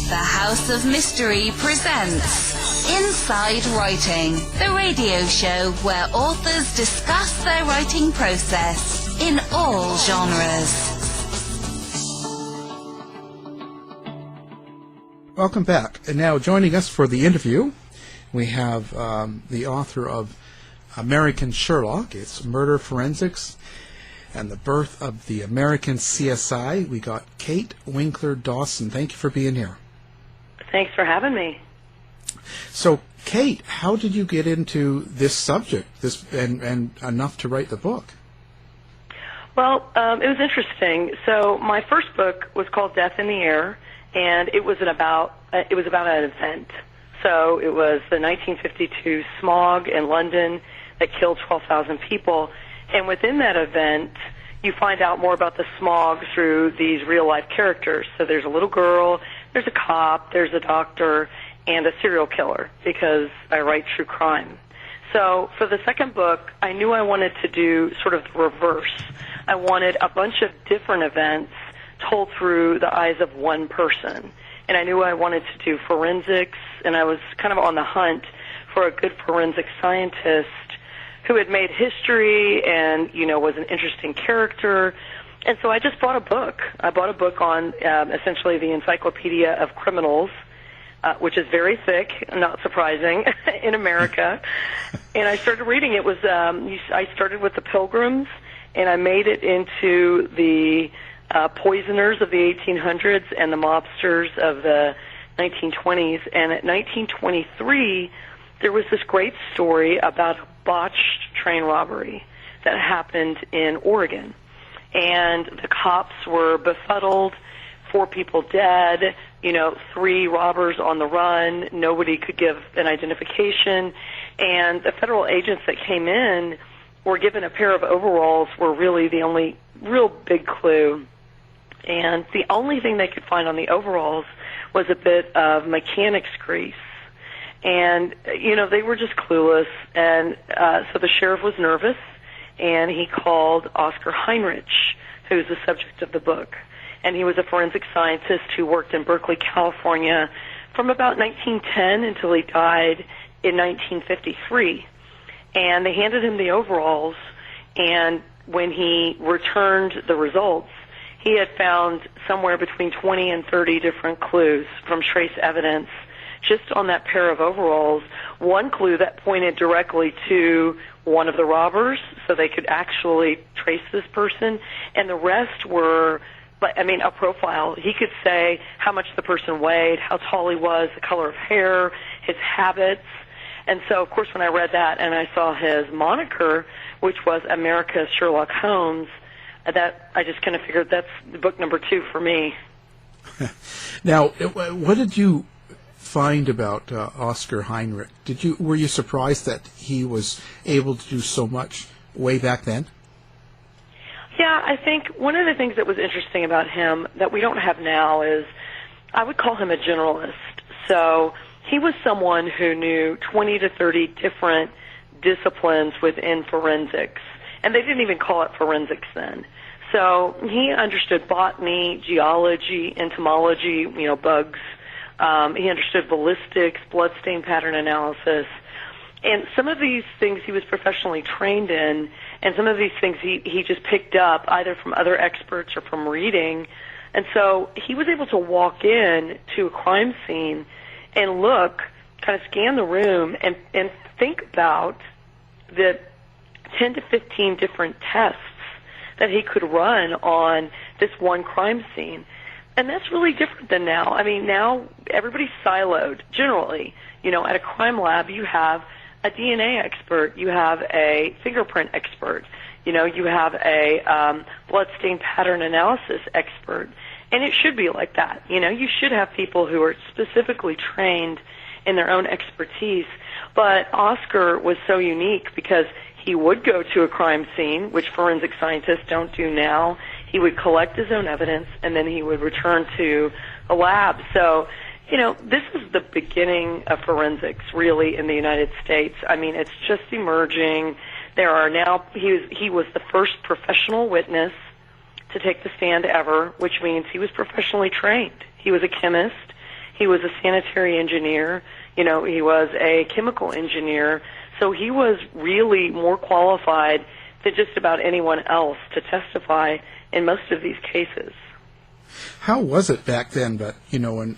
The House of Mystery presents Inside Writing, the radio show where authors discuss their writing process in all genres. Welcome back. And now joining us for the interview, we have the author of American Sherlock. It's Murder Forensics and the Birth of the American CSI. We got Kate Winkler Dawson. Thank you for being here. Thanks for having me. So, Kate, how did you get into this subject, and enough to write the book? Well, it was interesting. So, my first book was called Death in the Air, and it was about an event. So, it was the 1952 smog in London that killed 12,000 people. And within that event, you find out more about the smog through these real-life characters. So there's a little girl, there's a cop, there's a doctor, and a serial killer, because I write true crime. So for the second book, I knew I wanted to do sort of the reverse. I wanted a bunch of different events told through the eyes of one person. And I knew I wanted to do forensics, and I was kind of on the hunt for a good forensic scientist who had made history and, was an interesting character. And so I just bought a book. I bought a book on essentially the Encyclopedia of Criminals, which is very thick, not surprising, in America. And I started reading. It was I started with the Pilgrims, and I made it into the poisoners of the 1800s and the mobsters of the 1920s. And at 1923, there was this great story about a botched train robbery that happened in Oregon. And the cops were befuddled, 4 people dead, 3 robbers on the run, nobody could give an identification. And the federal agents that came in were given a pair of overalls were really the only real big clue. And the only thing they could find on the overalls was a bit of mechanic's grease. And, they were just clueless, and so the sheriff was nervous, and he called Oscar Heinrich, who's the subject of the book. And he was a forensic scientist who worked in Berkeley, California from about 1910 until he died in 1953. And they handed him the overalls, and when he returned the results, he had found somewhere between 20 and 30 different clues from trace evidence just on that pair of overalls. One clue that pointed directly to one of the robbers, so they could actually trace this person, and the rest were, a profile. He could say how much the person weighed, how tall he was, the color of hair, his habits. And so, of course, when I read that and I saw his moniker, which was America's Sherlock Holmes, that I just kind of figured that's book number 2 for me. Now, what did you find about Oscar Heinrich? Were you surprised that he was able to do so much way back then? Yeah, I think one of the things that was interesting about him that we don't have now is I would call him a generalist. So he was someone who knew 20 to 30 different disciplines within forensics, and they didn't even call it forensics then. So he understood botany, geology, entomology, bugs. He understood ballistics, bloodstain pattern analysis, and some of these things he was professionally trained in, and some of these things he just picked up either from other experts or from reading. And so he was able to walk in to a crime scene and look, kind of scan the room, and think about the 10 to 15 different tests that he could run on this one crime scene. And that's really different than now. Now everybody's siloed, generally. At a crime lab, you have a DNA expert, you have a fingerprint expert, you have a bloodstain pattern analysis expert. And it should be like that. You should have people who are specifically trained in their own expertise. But Oscar was so unique because he would go to a crime scene, which forensic scientists don't do now. He would collect his own evidence, and then he would return to a lab. So, this is the beginning of forensics, really, in the United States. It's just emerging. There are now, he was the first professional witness to take the stand ever, which means he was professionally trained. He was a chemist. He was a sanitary engineer. He was a chemical engineer. So he was really more qualified than just about anyone else to testify in most of these cases. How was it back then? But during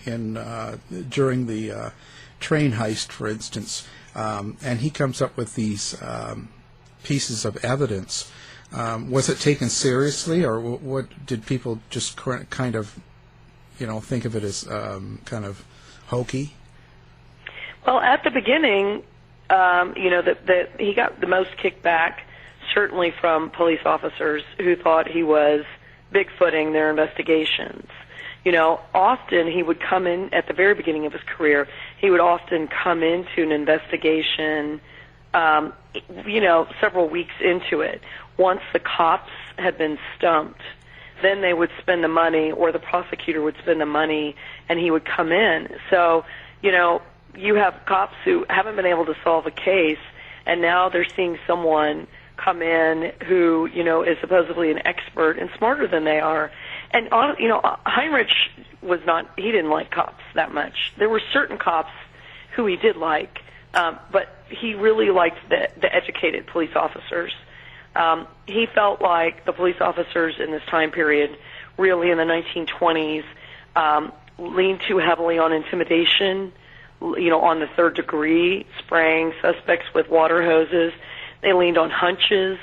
the train heist, for instance, and he comes up with these pieces of evidence. Was it taken seriously, or what did people just kind of, think of it as kind of hokey? Well, at the beginning, that he got the most kickback, certainly from police officers who thought he was bigfooting their investigations. Often he would come in at the very beginning of his career. He would often come into an investigation, several weeks into it. Once the cops had been stumped, then they would spend the money, or the prosecutor would spend the money, and he would come in. So, you have cops who haven't been able to solve a case, and now they're seeing someone come in who, is supposedly an expert and smarter than they are. And, Heinrich he didn't like cops that much. There were certain cops who he did like, but he really liked the educated police officers. He felt like the police officers in this time period, really in the 1920s, leaned too heavily on intimidation, on the third degree, spraying suspects with water hoses. They leaned on hunches,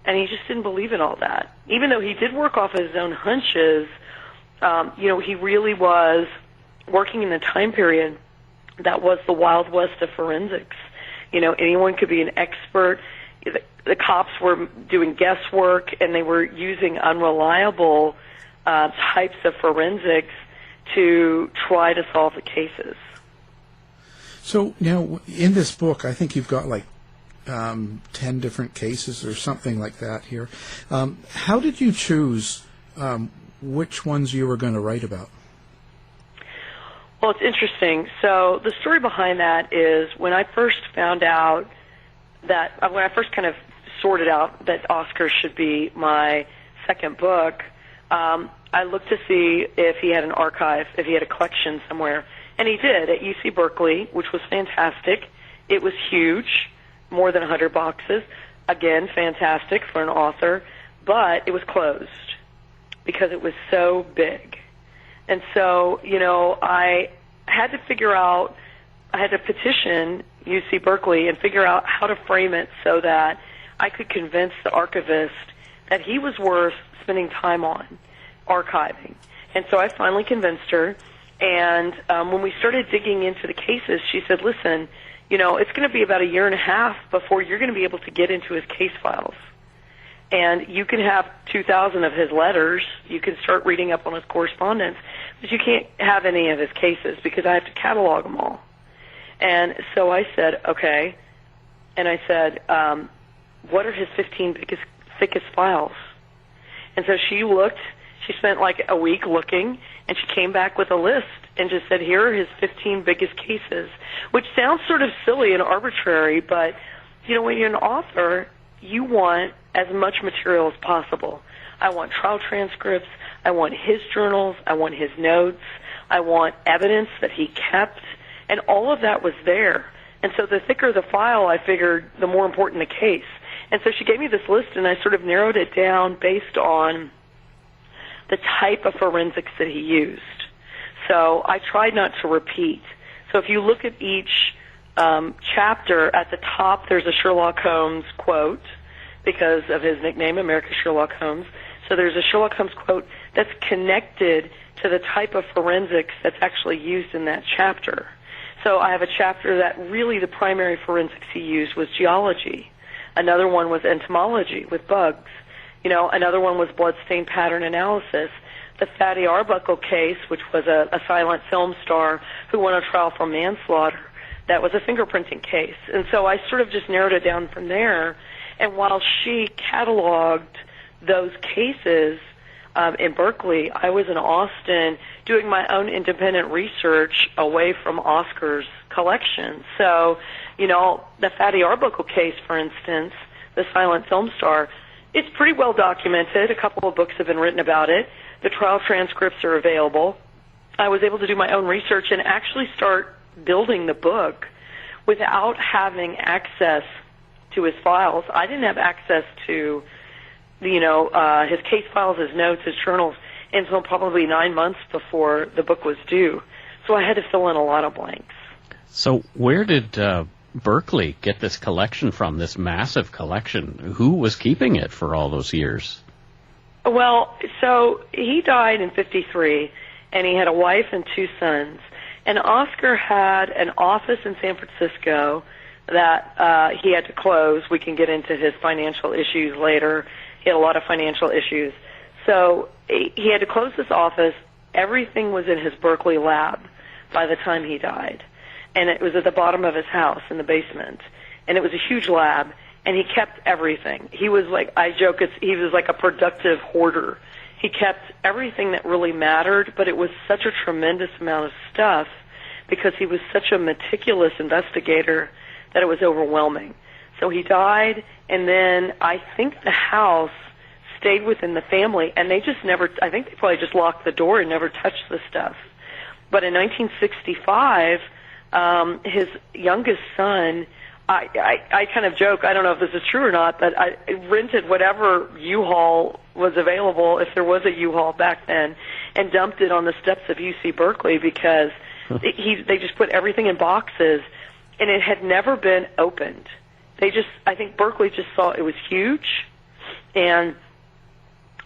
and he just didn't believe in all that. Even though he did work off his own hunches, he really was working in the time period that was the Wild West of forensics. Anyone could be an expert. The cops were doing guesswork, and they were using unreliable types of forensics to try to solve the cases. So now, in this book, I think you've got 10 different cases or something like that here. How did you choose which ones you were going to write about? Well, it's interesting. So the story behind that is when I first found out when I first kind of sorted out that Oscar should be my second book, I looked to see if he had an archive, if he had a collection somewhere. And he did at UC Berkeley, which was fantastic. It was huge, more than 100 boxes. Again, fantastic for an author. But it was closed because it was so big. And so, I had to petition UC Berkeley and figure out how to frame it so that I could convince the archivist that he was worth spending time on archiving. And so I finally convinced her. And when we started digging into the cases, she said, listen, it's going to be about a year and a half before you're going to be able to get into his case files. And you can have 2,000 of his letters. You can start reading up on his correspondence. But you can't have any of his cases because I have to catalog them all. And so I said, okay. And I said, what are his 15 thickest files? And so she looked. She spent a week looking, and she came back with a list and just said, here are his 15 biggest cases, which sounds sort of silly and arbitrary, but, when you're an author, you want as much material as possible. I want trial transcripts. I want his journals. I want his notes. I want evidence that he kept, and all of that was there. And so the thicker the file, I figured, the more important the case. And so she gave me this list, and I sort of narrowed it down based on the type of forensics that he used. So I tried not to repeat. So if you look at each chapter, at the top there's a Sherlock Holmes quote because of his nickname, America's Sherlock Holmes. So there's a Sherlock Holmes quote that's connected to the type of forensics that's actually used in that chapter. So I have a chapter that really the primary forensics he used was geology. Another one was entomology with bugs. Another one was bloodstain pattern analysis. The Fatty Arbuckle case, which was a silent film star who won a trial for manslaughter, that was a fingerprinting case. And so I sort of just narrowed it down from there. And while she cataloged those cases in Berkeley, I was in Austin doing my own independent research away from Oscar's collection. So, the Fatty Arbuckle case, for instance, the silent film star, it's pretty well documented. A couple of books have been written about it. The trial transcripts are available. I was able to do my own research and actually start building the book without having access to his files. I didn't have access to, his case files, his notes, his journals until probably 9 months before the book was due. So I had to fill in a lot of blanks. So where did Berkeley get this collection from, this massive collection? Who was keeping it for all those years? Well, so he died in 1953, and he had a wife and 2 sons. And Oscar had an office in San Francisco that he had to close. We can get into his financial issues later. He had a lot of financial issues. So he had to close this office. Everything was in his Berkeley lab by the time he died. And it was at the bottom of his house in the basement. And it was a huge lab, and he kept everything. He was like, I joke, he was like a productive hoarder. He kept everything that really mattered, but it was such a tremendous amount of stuff because he was such a meticulous investigator that it was overwhelming. So he died, and then I think the house stayed within the family, and they just never, I think they probably just locked the door and never touched the stuff. But in 1965, his youngest son, I kind of joke, I don't know if this is true or not, but I rented whatever U-Haul was available, if there was a U-Haul back then, and dumped it on the steps of UC Berkeley because they just put everything in boxes, and it had never been opened. I think Berkeley just saw it was huge and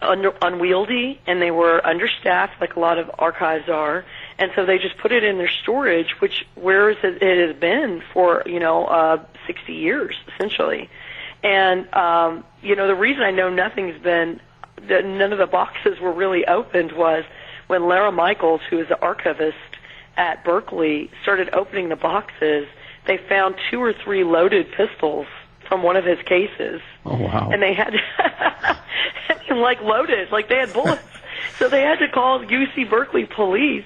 unwieldy, and they were understaffed like a lot of archives are, and so they just put it in their storage, which it has been for 60 years essentially. And the reason I know none of the boxes were really opened was when Lara Michaels, who is the archivist at Berkeley, started opening the boxes. They found 2 or 3 loaded pistols from one of his cases. Oh, wow. And they had loaded, like they had bullets. So they had to call UC Berkeley police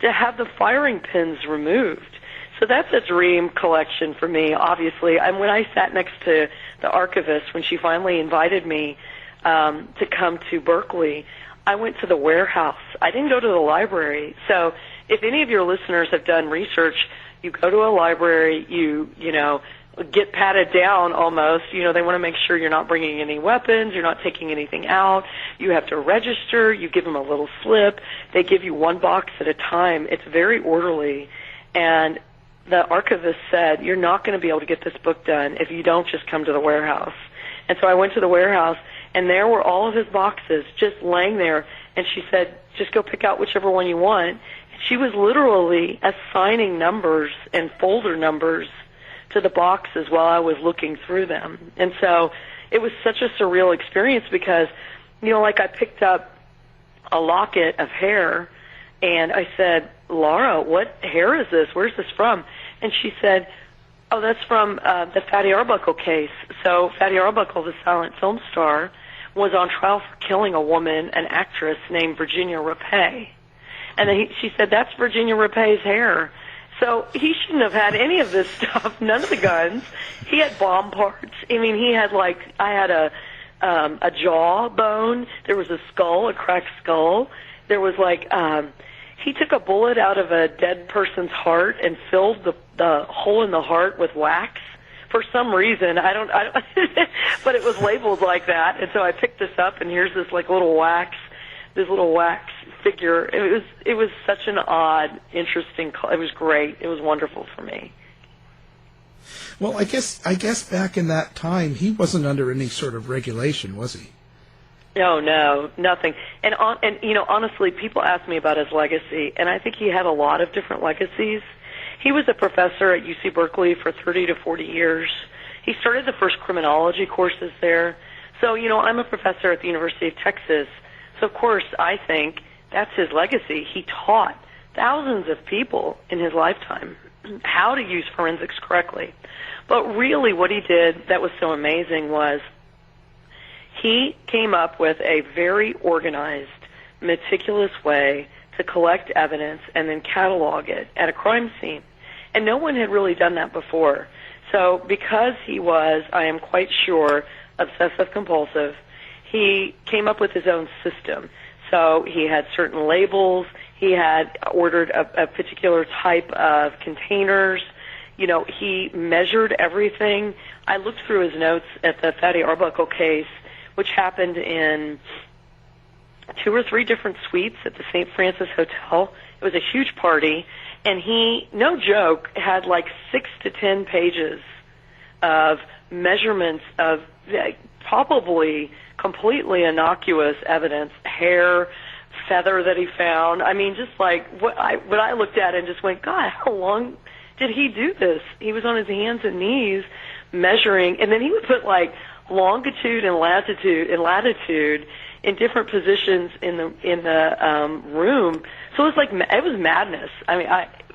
to have the firing pins removed. So that's a dream collection for me, obviously. And when I sat next to the archivist, when she finally invited me to come to Berkeley, I went to the warehouse. I didn't go to the library. So if any of your listeners have done research, you go to a library, you get patted down almost. They want to make sure you're not bringing any weapons, you're not taking anything out. You have to register. You give them a little slip. They give you 1 box at a time. It's very orderly. And the archivist said, you're not going to be able to get this book done if you don't just come to the warehouse. And so I went to the warehouse, and there were all of his boxes just laying there. And she said, just go pick out whichever one you want. She was literally assigning numbers and folder numbers to the boxes while I was looking through them. And so it was such a surreal experience because, I picked up a locket of hair, and I said, Laura, what hair is this? Where's this from? And she said, oh, that's from the Fatty Arbuckle case. So Fatty Arbuckle, the silent film star, was on trial for killing a woman, an actress named Virginia Rapay. And then she said, that's Virginia Rapay's hair. So he shouldn't have had any of this stuff, none of the guns. He had bomb parts. I mean, he had I had a jaw bone. There was a skull, a cracked skull. There was he took a bullet out of a dead person's heart and filled the hole in the heart with wax. For some reason, I don't but it was labeled like that. And so I picked this up, and here's this little wax figure. It was such an odd, interesting. It was great. It was wonderful for me. Well, I guess back in that time, he wasn't under any sort of regulation, was he? No, nothing. And honestly, people ask me about his legacy, and I think he had a lot of different legacies. He was a professor at UC Berkeley for 30 to 40 years. He started the first criminology courses there. So, I'm a professor at the University of Texas. So, of course, I think that's his legacy. He taught thousands of people in his lifetime how to use forensics correctly. But really what he did that was so amazing was he came up with a very organized, meticulous way to collect evidence and then catalog it at a crime scene. And no one had really done that before. So because he was, I am quite sure, obsessive-compulsive, he came up with his own system. So he had certain labels. He had ordered a particular type of containers. You know, he measured everything. I looked through his notes at the Fatty Arbuckle case, which happened in 2 or 3 different suites at the St. Francis Hotel. It was a huge party, and he, no joke, had like 6 to 10 pages of measurements of probably completely innocuous evidence, hair, feather that he found. I mean, just like what I looked at and just went, God, how long did he do this? He was on his hands and knees measuring, and then he would put like longitude and latitude in different positions in the room. So it was madness. I mean,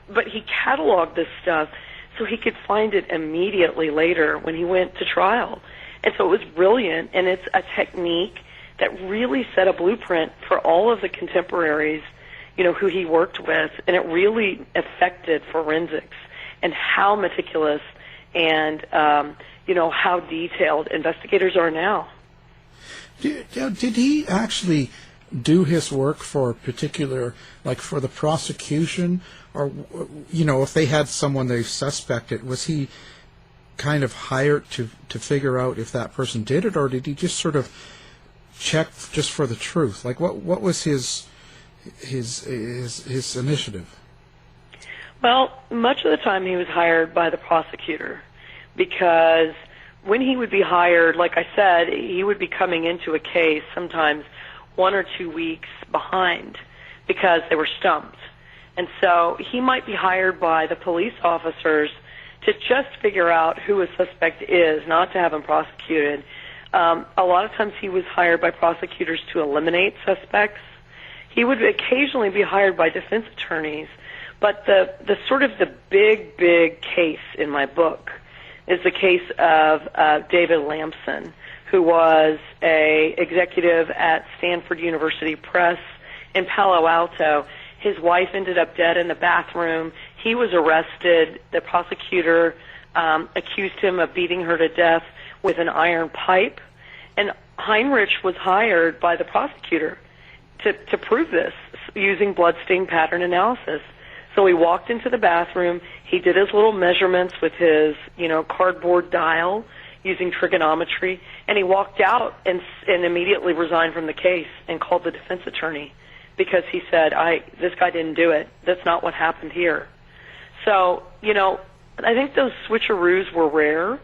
but he cataloged this stuff so he could find it immediately later when he went to trial. And so it was brilliant, and it's a technique that really set a blueprint for all of the contemporaries, you know, who he worked with, and it really affected forensics and how meticulous and, you know, how detailed investigators are now. Did he actually do his work for a particular, like for the prosecution, or, you know, if they had someone they suspected, was he kind of hired to figure out if that person did it, or did he just sort of check just for the truth? Like, what was his initiative? Well, much of the time he was hired by the prosecutor, because when he would be hired, like I said, he would be coming into a case sometimes 1 or 2 weeks behind because they were stumped. And so he might be hired by the police officers to just figure out who a suspect is, not to have him prosecuted. A lot of times he was hired by prosecutors to eliminate suspects. He would occasionally be hired by defense attorneys. But the sort of the big case in my book is the case of David Lamson, who was a executive at Stanford University Press in Palo Alto. His wife ended up dead in the bathroom. He was arrested. The prosecutor accused him of beating her to death with an iron pipe. And Heinrich was hired by the prosecutor to prove this using bloodstain pattern analysis. So he walked into the bathroom. He did his little measurements with his, you know, cardboard dial using trigonometry, and he walked out and immediately resigned from the case and called the defense attorney because he said, this guy didn't do it. That's not what happened here. So, you know, I think those switcheroos were rare,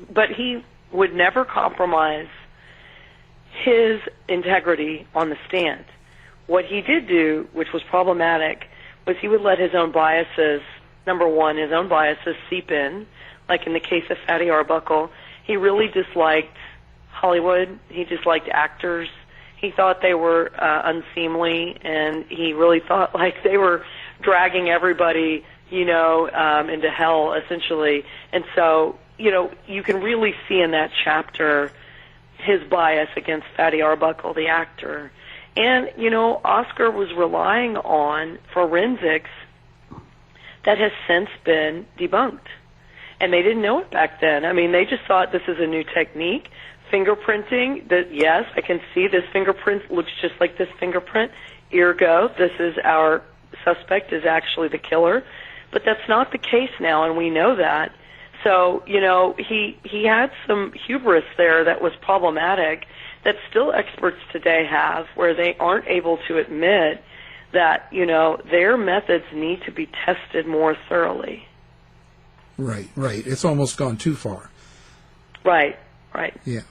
but he would never compromise his integrity on the stand. What he did do, which was problematic, was he would let his own biases, number one, his own biases seep in, like in the case of Fatty Arbuckle. He really disliked Hollywood. He disliked actors. He thought they were unseemly, and he really thought like they were dragging everybody, you know, into hell, essentially. And so, you know, you can really see in that chapter his bias against Fatty Arbuckle, the actor. And, you know, Oscar was relying on forensics that has since been debunked. And they didn't know it back then. I mean, they just thought this is a new technique. Fingerprinting, that yes, I can see this fingerprint looks just like this fingerprint. Ergo, this is our suspect is actually the killer. But that's not the case now, and we know that. So, you know, he had some hubris there that was problematic that still experts today have, where they aren't able to admit that, you know, their methods need to be tested more thoroughly. Right. It's almost gone too far. Right. Yeah.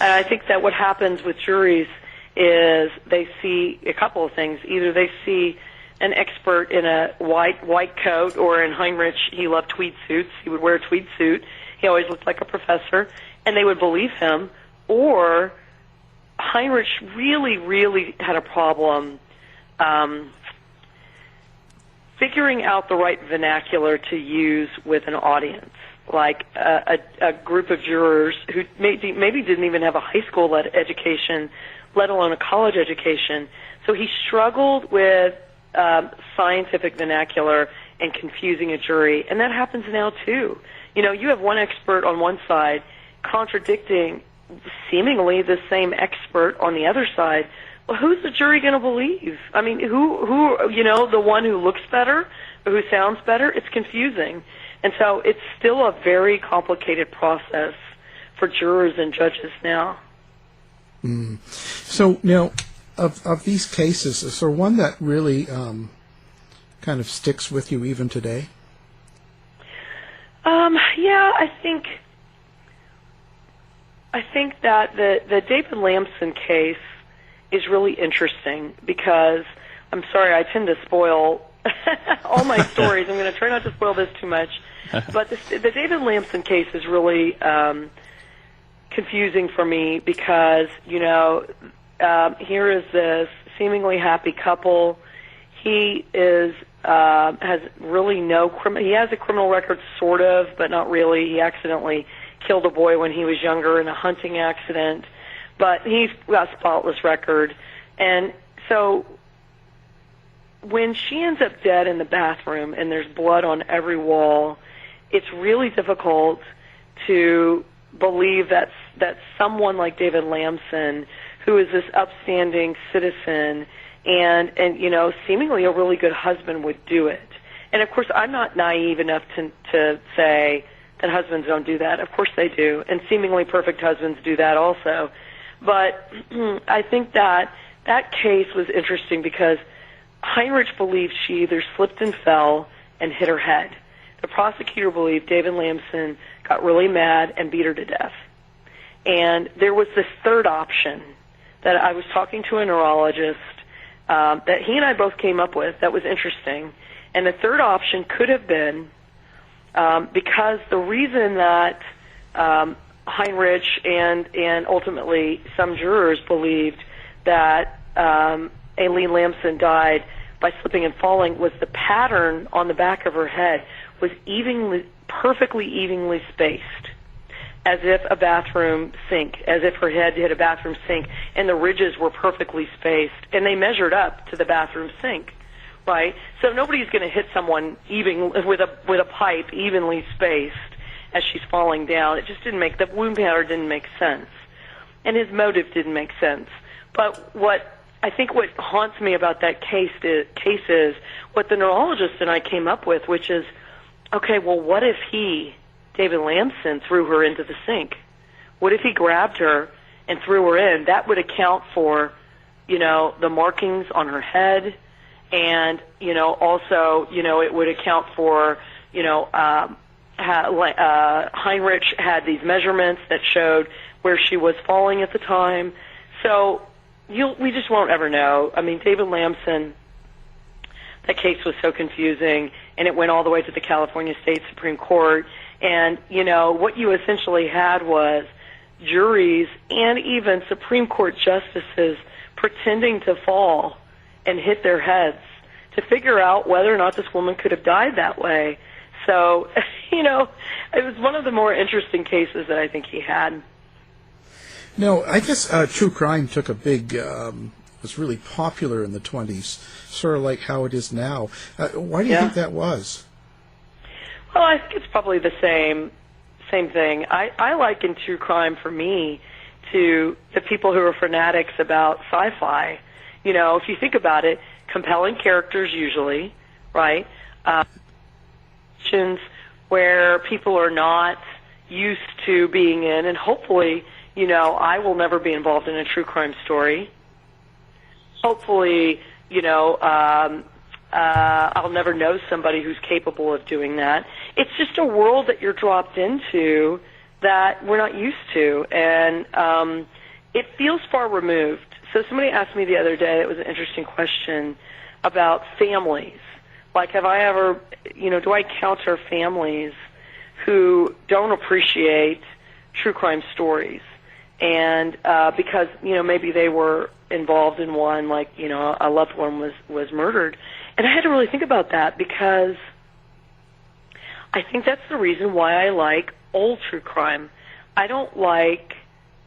And I think that what happens with juries is they see a couple of things. Either they see an expert in a white coat, or in Heinrich, he loved tweed suits. He would wear a tweed suit. He always looked like a professor, and they would believe him. Or Heinrich really had a problem figuring out the right vernacular to use with an audience, like a group of jurors who maybe didn't even have a high school education, let alone a college education. So he struggled with scientific vernacular and confusing a jury, and that happens now too. You know, you have one expert on one side contradicting seemingly the same expert on the other side well, who's the jury going to believe? I mean, who, you know, the one who looks better or who sounds better? It's confusing. And so it's still a very complicated process for jurors and judges now. Mm. So now, of these cases, is there one that really kind of sticks with you even today? Yeah, I think that the David Lamson case is really interesting because, I'm sorry, I tend to spoil all my stories. I'm going to try not to spoil this too much. But the David Lamson case is really confusing for me because, you know, here is this seemingly happy couple. He has really no criminal. He has a criminal record, sort of, but not really. He accidentally killed a boy when he was younger in a hunting accident, but he's got a spotless record. And so when she ends up dead in the bathroom and there's blood on every wall, it's really difficult to believe that someone like David Lamson, who is this upstanding citizen and you know, seemingly a really good husband, would do it. And of course, I'm not naive enough to say that husbands don't do that. Of course they do, and seemingly perfect husbands do that also. But I think that case was interesting because Heinrich believed she either slipped and fell and hit her head. The prosecutor believed David Lamson got really mad and beat her to death. And there was this third option that I was talking to a neurologist that he and I both came up with that was interesting. And the third option could have been because the reason that Heinrich and ultimately some jurors believed that Aileen Lamson died by slipping and falling was the pattern on the back of her head was perfectly evenly spaced, as if a bathroom sink, as if her head hit a bathroom sink, and the ridges were perfectly spaced, and they measured up to the bathroom sink, right? So nobody's going to hit someone with a pipe evenly spaced as she's falling down. It just didn't make, the wound pattern didn't make sense, and his motive didn't make sense. But what haunts me about that case is what the neurologist and I came up with, which is, okay, well, what if David Lamson, threw her into the sink? What if he grabbed her and threw her in? That would account for, you know, the markings on her head, and, you know, also, you know, it would account for, you know, Heinrich had these measurements that showed where she was falling at the time. So we just won't ever know. I mean, David Lamson, that case was so confusing, and it went all the way to the California State Supreme Court. And, you know, what you essentially had was juries and even Supreme Court justices pretending to fall and hit their heads to figure out whether or not this woman could have died that way. So, you know, it was one of the more interesting cases that I think he had. No, I guess true crime took a big, was really popular in the 20s, sort of like how it is now. Why do you think that was? Well, I think it's probably the same thing. I liken true crime for me to the people who are fanatics about sci-fi. You know, if you think about it, compelling characters usually, right? Where people are not used to being in, and hopefully, you know, I will never be involved in a true crime story. Hopefully, you know, I'll never know somebody who's capable of doing that. It's just a world that you're dropped into that we're not used to, and it feels far removed. So somebody asked me the other day, it was an interesting question, about families. Like, have I ever, you know, do I encounter families who don't appreciate true crime stories? And because, you know, maybe they were involved in one, like, you know, a loved one was murdered. And I had to really think about that because I think that's the reason why I like old true crime. I don't like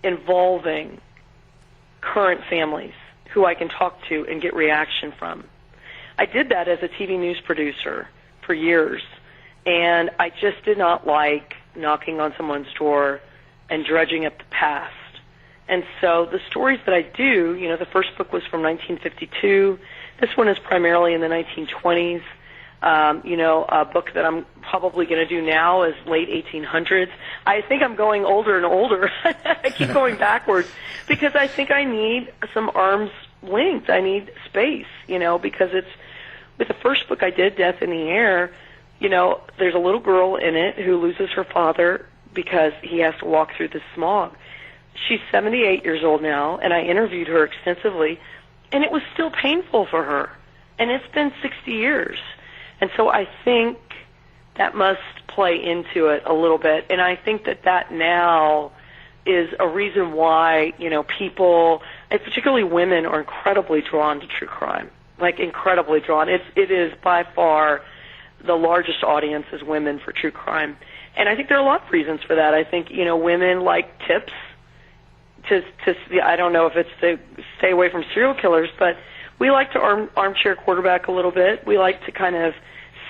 involving current families who I can talk to and get reaction from. I did that as a TV news producer for years, and I just did not like knocking on someone's door and dredging up the past And so the stories that I do, the first book was from 1952. This one is primarily in the 1920s. A book that I'm probably going to do now is late 1800s. I think I'm going older and older. I keep going backwards because I think I need some arm's length. I need space, because it's, with the first book I did, Death in the Air, there's a little girl in it who loses her father because he has to walk through the smog. She's 78 years old now, and I interviewed her extensively, and it was still painful for her. And it's been 60 years. And so I think that must play into it a little bit. And I think that now is a reason why, people, and particularly women, are incredibly drawn to true crime. Like, incredibly drawn. It is by far the largest audience is women for true crime. And I think there are a lot of reasons for that. I think, women like tips to I don't know if it's to stay away from serial killers, but we like to armchair quarterback a little bit. We like to kind of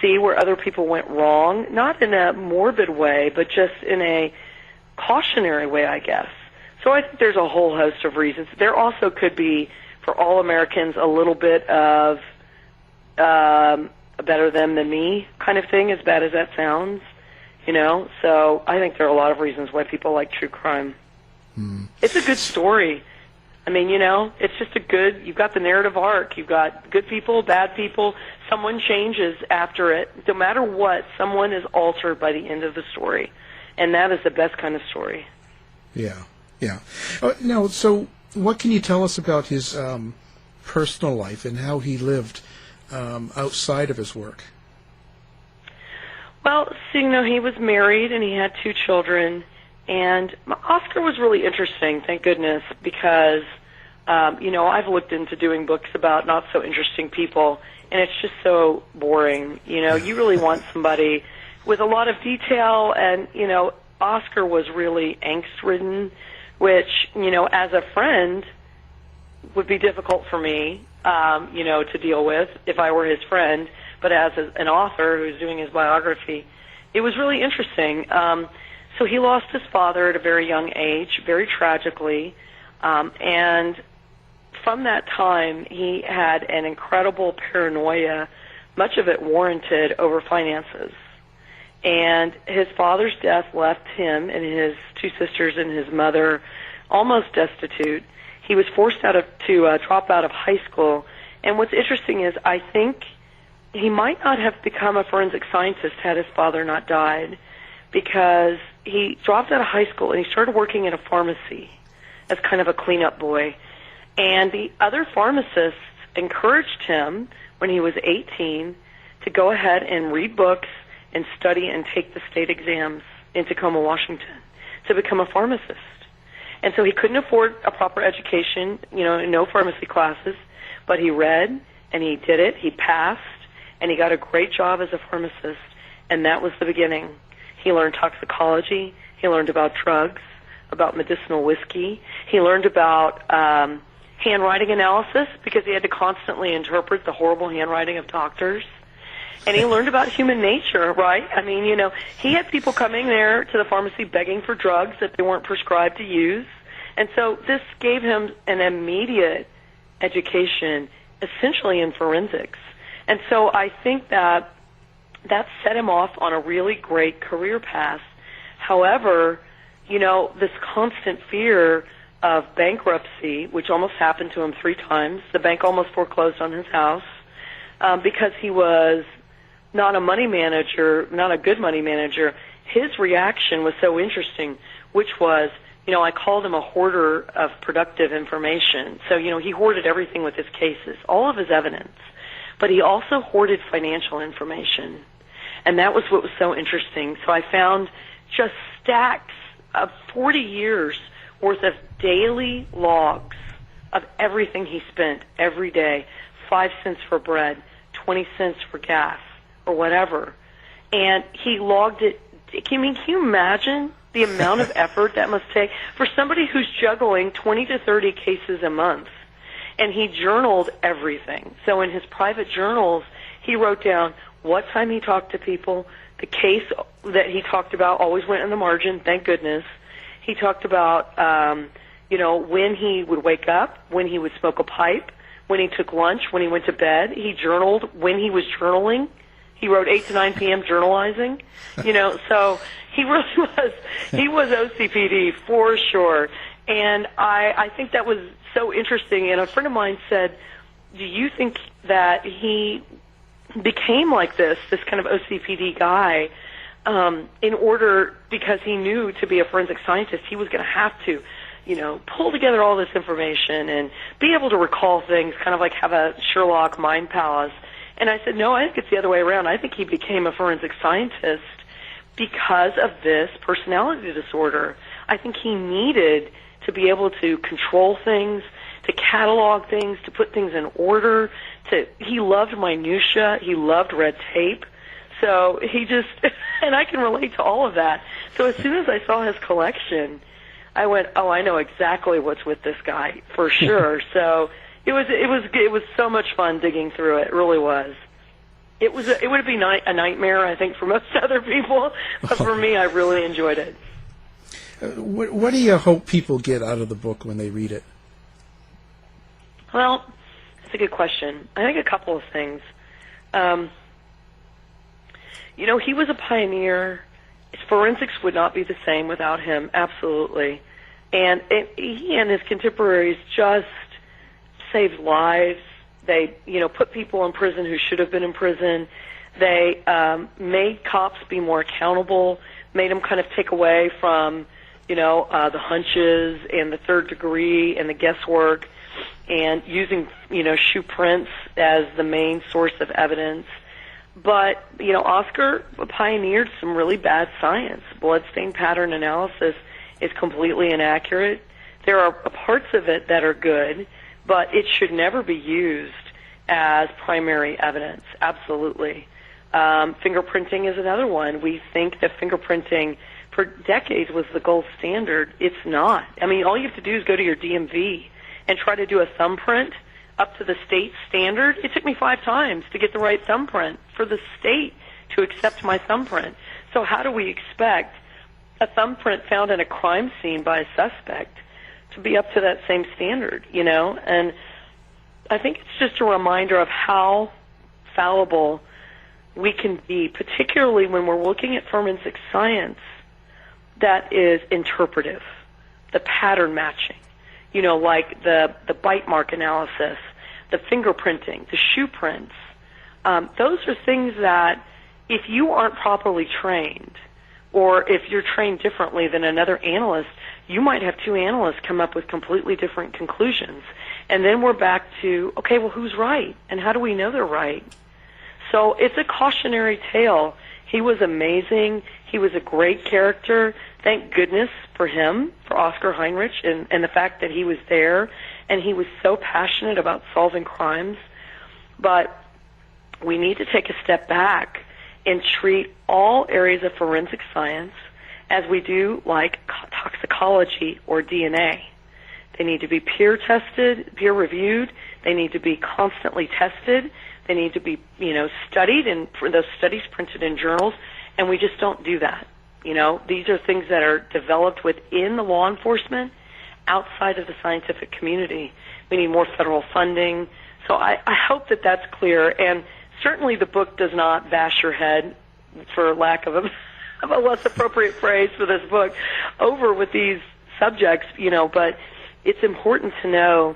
see where other people went wrong, not in a morbid way, but just in a cautionary way, I guess. So I think there's a whole host of reasons. There also could be, for all Americans, a little bit of better them than me kind of thing, as bad as that sounds, So I think there are a lot of reasons why people like true crime. It's a good story. I mean, it's just you've got the narrative arc. You've got good people, bad people. Someone changes after it. No matter what, someone is altered by the end of the story. And that is the best kind of story. Yeah. Now, so what can you tell us about his personal life and how he lived outside of his work? Well, so, he was married and he had 2 children. And Oscar was really interesting, thank goodness, because, I've looked into doing books about not so interesting people, and it's just so boring. You really want somebody with a lot of detail, and, Oscar was really angst-ridden, which, as a friend would be difficult for me, to deal with if I were his friend, but as an author who's doing his biography, it was really interesting. So he lost his father at a very young age, very tragically, and from that time he had an incredible paranoia, much of it warranted, over finances. And his father's death left him and his 2 sisters and his mother almost destitute. He was forced to drop out of high school. And what's interesting is I think he might not have become a forensic scientist had his father not died, because he dropped out of high school and he started working in a pharmacy as kind of a cleanup boy. And the other pharmacists encouraged him, when he was 18, to go ahead and read books and study and take the state exams in Tacoma, Washington, to become a pharmacist. And so he couldn't afford a proper education, no pharmacy classes, but he read and he did it, he passed, and he got a great job as a pharmacist, and that was the beginning. He learned toxicology. He learned about drugs, about medicinal whiskey. He learned about handwriting analysis, because he had to constantly interpret the horrible handwriting of doctors. And he learned about human nature, right? I mean, he had people coming there to the pharmacy begging for drugs that they weren't prescribed to use. And so this gave him an immediate education, essentially in forensics. And so I think that set him off on a really great career path. However, this constant fear of bankruptcy, which almost happened to him 3 times. The bank almost foreclosed on his house because he was not a money manager, not a good money manager. His reaction was so interesting, which was, I called him a hoarder of productive information. So, he hoarded everything with his cases, all of his evidence. But he also hoarded financial information. And that was what was so interesting. So I found just stacks of 40 years worth of daily logs of everything he spent every day, 5 cents for bread, 20 cents for gas, or whatever. And he logged it. Can you imagine the amount of effort that must take for somebody who's juggling 20 to 30 cases a month? And he journaled everything. So in his private journals, he wrote down what time he talked to people. The case that he talked about always went in the margin, thank goodness. He talked about, when he would wake up, when he would smoke a pipe, when he took lunch, when he went to bed. He journaled when he was journaling. He wrote 8 to 9 p.m. journalizing. So he really was OCPD for sure. And I think that was so interesting. And a friend of mine said, do you think that he became like this kind of OCPD guy, because he knew to be a forensic scientist, he was going to have to, pull together all this information and be able to recall things, kind of like have a Sherlock mind palace. And I said, no, I think it's the other way around. I think he became a forensic scientist because of this personality disorder. I think he needed to be able to control things, to catalog things, to put things in order. He loved minutia. He loved red tape. So he just, and I can relate to all of that. So as soon as I saw his collection, I went, oh, I know exactly what's with this guy for sure. So it was so much fun digging through it. It really was. It would be a nightmare, I think, for most other people, but for me, I really enjoyed it. What do you hope people get out of the book when they read it? Well, that's a good question. I think a couple of things. He was a pioneer. Forensics would not be the same without him, absolutely. And he and his contemporaries just saved lives. They, put people in prison who should have been in prison. They made cops be more accountable, made them kind of take away from, the hunches and the third degree and the guesswork, and using, shoe prints as the main source of evidence. But, Oscar pioneered some really bad science. Bloodstain pattern analysis is completely inaccurate. There are parts of it that are good, but it should never be used as primary evidence, absolutely. Fingerprinting is another one. We think that fingerprinting for decades was the gold standard. It's not. I mean, all you have to do is go to your DMV and try to do a thumbprint up to the state standard. It took me 5 times to get the right thumbprint for the state to accept my thumbprint. So how do we expect a thumbprint found in a crime scene by a suspect to be up to that same standard, And I think it's just a reminder of how fallible we can be, particularly when we're looking at forensic science that is interpretive, the pattern matching, like the bite mark analysis, the fingerprinting, the shoe prints. Those are things that if you aren't properly trained, or if you're trained differently than another analyst, you might have 2 analysts come up with completely different conclusions. And then we're back to, okay, well, who's right? And how do we know they're right? So it's a cautionary tale. He was amazing. He was a great character. Thank goodness for him, for Oscar Heinrich, and the fact that he was there, and he was so passionate about solving crimes. But we need to take a step back and treat all areas of forensic science as we do like toxicology or DNA. They need to be peer tested, peer reviewed. They need to be constantly tested. They need to be, studied, and for those studies printed in journals, and we just don't do that. These are things that are developed within the law enforcement, outside of the scientific community. We need more federal funding. So I hope that that's clear, and certainly the book does not bash your head, for lack of a less appropriate phrase for this book, over with these subjects, but it's important to know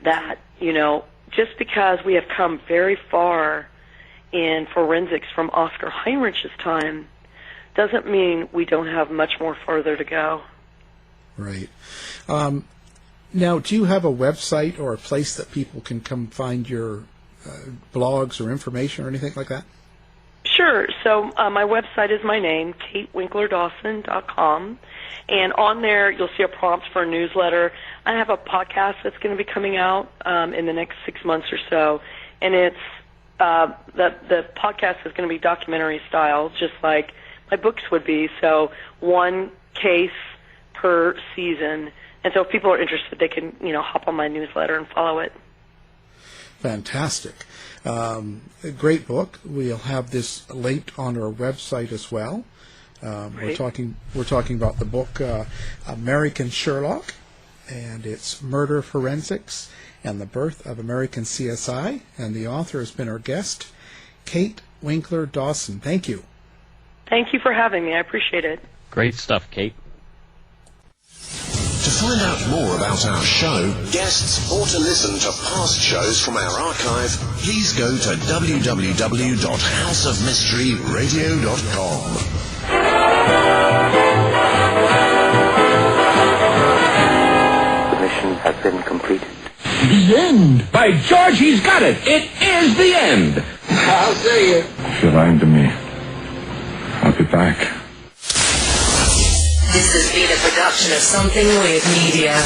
that, just because we have come very far in forensics from Oscar Heinrich's time doesn't mean we don't have much more further to go. Right. Now, do you have a website or a place that people can come find your blogs or information or anything like that? Sure. So my website is my name, KateWinklerDawson.com. And on there, you'll see a prompt for a newsletter. I have a podcast that's going to be coming out in the next 6 months or so. And it's the podcast is going to be documentary style, just like my books would be. So 1 case per season. And so if people are interested, they can, hop on my newsletter and follow it. Fantastic. A great book. We'll have this linked on our website as well. We're talking about the book American Sherlock, and it's Murder Forensics and the Birth of American CSI, and the author has been our guest, Kate Winkler Dawson. Thank you. Thank you for having me. I appreciate it. Great stuff, Kate. To find out more about our show, guests, or to listen to past shows from our archive, please go to www.houseofmysteryradio.com. The mission has been completed. The end! By George, he's got it! It is the end! I'll see you. If you're lying to me, I'll be back. This has been a production of Something Weird Media.